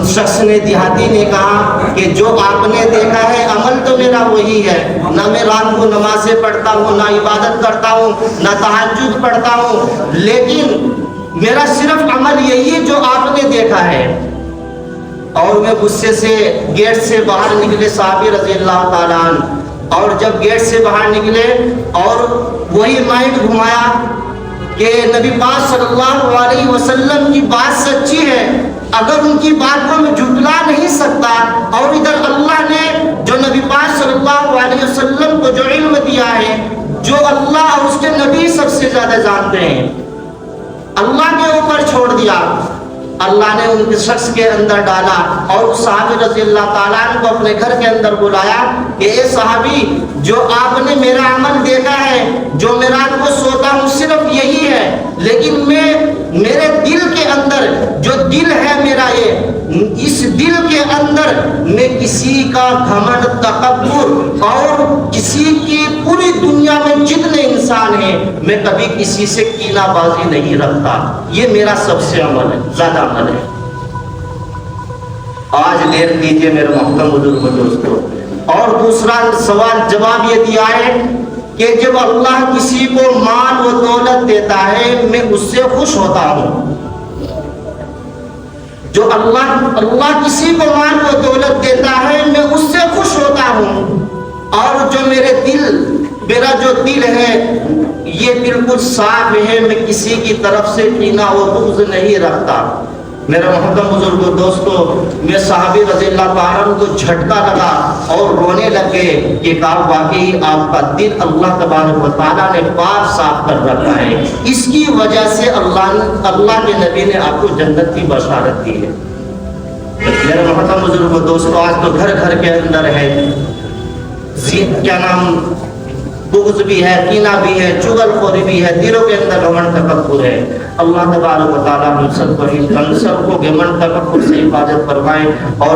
شخص نے دیہاتی نے کہا کہ جو آپ نے دیکھا ہے عمل تو میرا وہی ہے، نہ میں رات کو نمازیں پڑھتا ہوں، نہ عبادت کرتا ہوں، نہ تہجد پڑھتا ہوں، لیکن میرا صرف عمل یہی ہے جو آپ نے دیکھا ہے۔ اور میں غصے سے گیٹ سے باہر نکلے صحابی رضی اللہ تعالیٰ عنہ، اور جب گیٹ سے باہر نکلے اور وہی مائنڈ گھمایا کہ نبی پاک صلی اللہ علیہ وسلم کی بات سچی ہے، اگر ان کی بات کو میں جھٹلا نہیں سکتا، اور ادھر اللہ نے جو نبی پاک صلی اللہ علیہ وسلم کو جو علم دیا ہے، جو اللہ اور اس کے نبی سب سے زیادہ جانتے ہیں، اللہ کے اوپر چھوڑ دیا، اللہ نے ان کے شخص کے اندر ڈالا اور اس صحابی رضی اللہ تعالیٰ عنہ کو اپنے گھر کے اندر بلایا کہ اے صحابی، جو آپ نے میرا عمل دیکھا ہے، جو میں رات کو سوتا ہوں صرف یہی ہے، لیکن میرے دل کے اندر جو دل ہے میرا، اس دل کے اندر میں کسی کا گھمنڈ، تکبر اور کسی کی پوری دنیا میں جتنے انسان ہیں میں کبھی کسی سے کینہ بازی نہیں رکھتا، یہ میرا سب سے عمل ہے، زیادہ عمل ہے۔ آج دیر دیجئے میرے محترم بزرگ دوستو، اور دوسرا سوال جواب یہ دیا ہے کہ جب اللہ کسی کو مال و دولت دیتا ہے میں اس سے خوش ہوتا ہوں، جو اللہ کسی کو مال و دولت دیتا ہے میں اس سے خوش ہوتا ہوں، اور جو میرا جو دل ہے یہ بالکل صاف ہے، میں کسی کی طرف سے کینہ و بغض نہیں رکھتا۔ میرے محترم بزرگوں دوستو، میں صحابی رضی اللہ تعالیٰ عنہ کو جھٹکا لگا اور رونے لگے کہ کہا واقعی آپ کا دل اللہ تبارک و تعالیٰ نے پاک صاف کر رکھا ہے، اس کی وجہ سے اللہ کے نبی نے آپ کو جنت کی بشارت دی ہے۔ میرے محترم بزرگوں دوستو، آج تو گھر گھر کے اندر ہے، کیا نام، بغض بھی ہے، کینہ بھی ہے، چغل خوری بھی ہے، دلوں کے اندر گھمنڈ تکبر ہے۔ اللہ تبارک و تعالیٰ ہم سب کو گھمنڈ تکبر سے حفاظت فرمائے اور